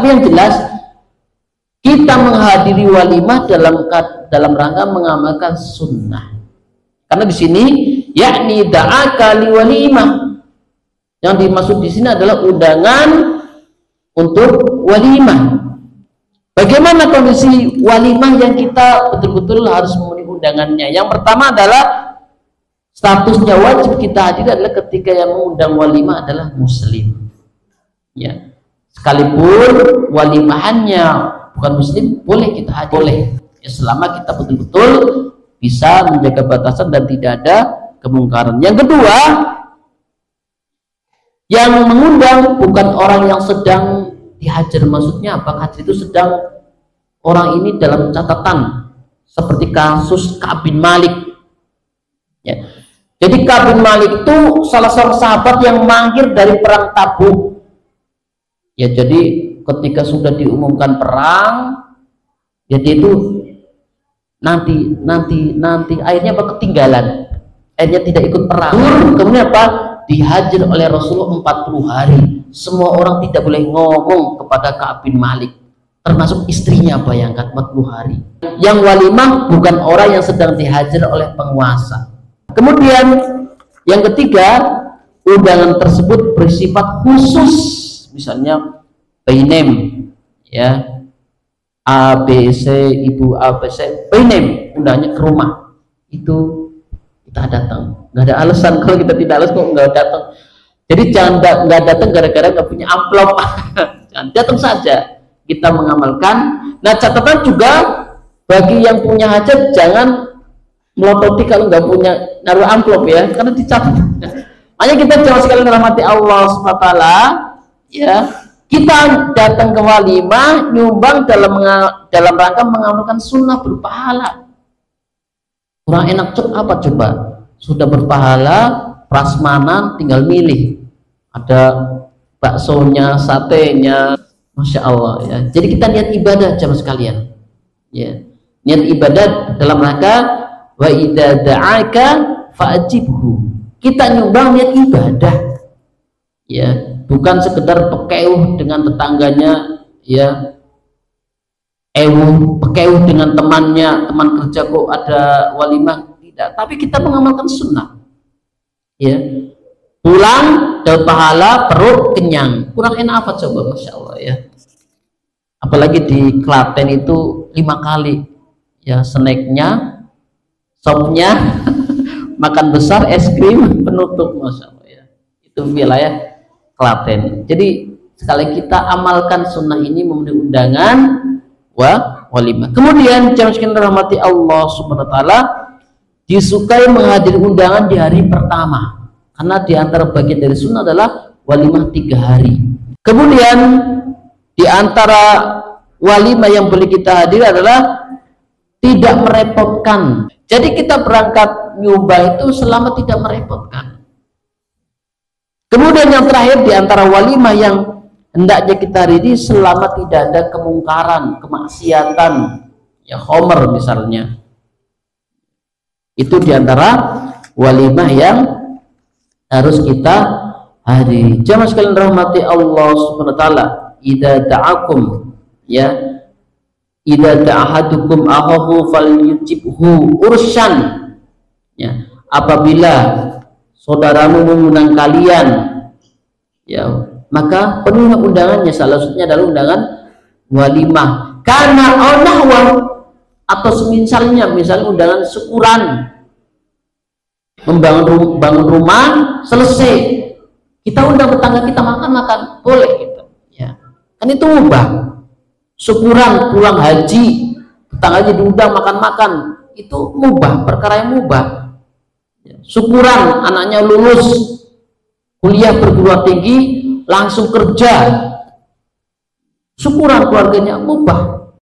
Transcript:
Tapi yang jelas kita menghadiri walimah dalam rangka mengamalkan sunnah. Karena di sini yakni da'aka li walimah. Yang dimaksud di sini adalah undangan untuk walimah. Bagaimana kondisi walimah yang kita betul-betul harus memenuhi undangannya? Yang pertama adalah statusnya wajib kita hadir adalah ketika yang mengundang walimah adalah muslim. Ya, sekalipun walimahannya bukan muslim boleh kita hadir, boleh. Ya, selama kita betul-betul bisa menjaga batasan dan tidak ada kemungkaran. Yang kedua, yang mengundang bukan orang yang sedang dihajar. Maksudnya apa? Hadir itu sedang orang ini dalam catatan seperti kasus Ka'ab bin Malik. Ya. Jadi Ka'ab bin Malik itu salah seorang sahabat yang mangkir dari perang Tabuk. Ya, jadi ketika sudah diumumkan perang, jadi itu nanti akhirnya apa? Ketinggalan. Akhirnya tidak ikut perang. Kemudian apa? Dihajar oleh Rasulullah 40 hari. Semua orang tidak boleh ngomong kepada Ka'ab bin Malik, termasuk istrinya, bayangkan 40 hari. Yang walimah bukan orang yang sedang dihajar oleh penguasa. Kemudian yang ketiga, undangan tersebut bersifat khusus, misalnya by name, ya, A B C, ibu A B C, by name, undangannya ke rumah, itu kita datang. Nggak ada alasan. Kalau kita tidak alasan kok nggak datang. Jadi jangan nggak datang gara-gara nggak punya amplop. Jangan, datang saja, kita mengamalkan. Nah, catatan juga bagi yang punya hajat, jangan melototi kalau nggak punya naruh amplop ya, karena dicatat. Makanya kita jauh sekali rahmati Allah SWT, ya, kita datang ke walimah nyumbang dalam rangka mengamalkan sunnah berpahala. Kurang enak apa coba? Sudah berpahala, prasmanan, tinggal milih. Ada baksonya, satenya, masya Allah ya. Jadi kita niat ibadah jamaah sekalian. Ya, niat ibadah dalam rangka wa idza da'aka fa'ajibhu. Kita nyumbang niat ibadah. Ya, bukan sekedar pekeuh dengan tetangganya, ya. Pekeuh dengan temannya, teman kerja kok ada walimah, tidak. Tapi kita mengamalkan sunnah. Ya. Pulang dapat pahala, perut kenyang. Kurang enak apa coba, masya Allah ya. Apalagi di Klaten itu 5 kali ya, snacknya, sopnya, makan besar, es krim, penutup, masya Allah ya. Itu wilayah Klaten. Jadi sekali kita amalkan sunnah ini memenuhi undangan walimah. Kemudian jamaah sekalian rahmati Allah Subhanahu wa taala, disukai menghadiri undangan di hari pertama. Karena di antara bagian dari sunnah adalah walimah 3 hari. Kemudian di antara walimah yang boleh kita hadir adalah tidak merepotkan. Jadi kita berangkat nyumbang itu selama tidak merepotkan. Kemudian yang terakhir di antara walimah yang hendaknya kita hadiri selama tidak ada kemungkaran, kemaksiatan, ya khomer misalnya. Itu di antara walimah yang harus kita hadiri. Jamaah sekalian rahmati Allah Subhanahu wa taala, idza da'akum, ya, idza da'ahadukum akhahu falyujibhu ursan, ya, apabila saudaramu mengundang kalian, ya, maka penuhi undangannya. Salah satunya adalah undangan walimah. Karena nahwa atau semisalnya, misalnya undangan syukuran, bangun rumah selesai, kita undang tetangga kita makan boleh gitu ya, kan itu mubah. Syukuran pulang haji, tetangganya diundang makan itu mubah, perkara yang mubah ya. Syukuran anaknya lulus kuliah perguruan tinggi langsung kerja, syukuran keluarganya mubah.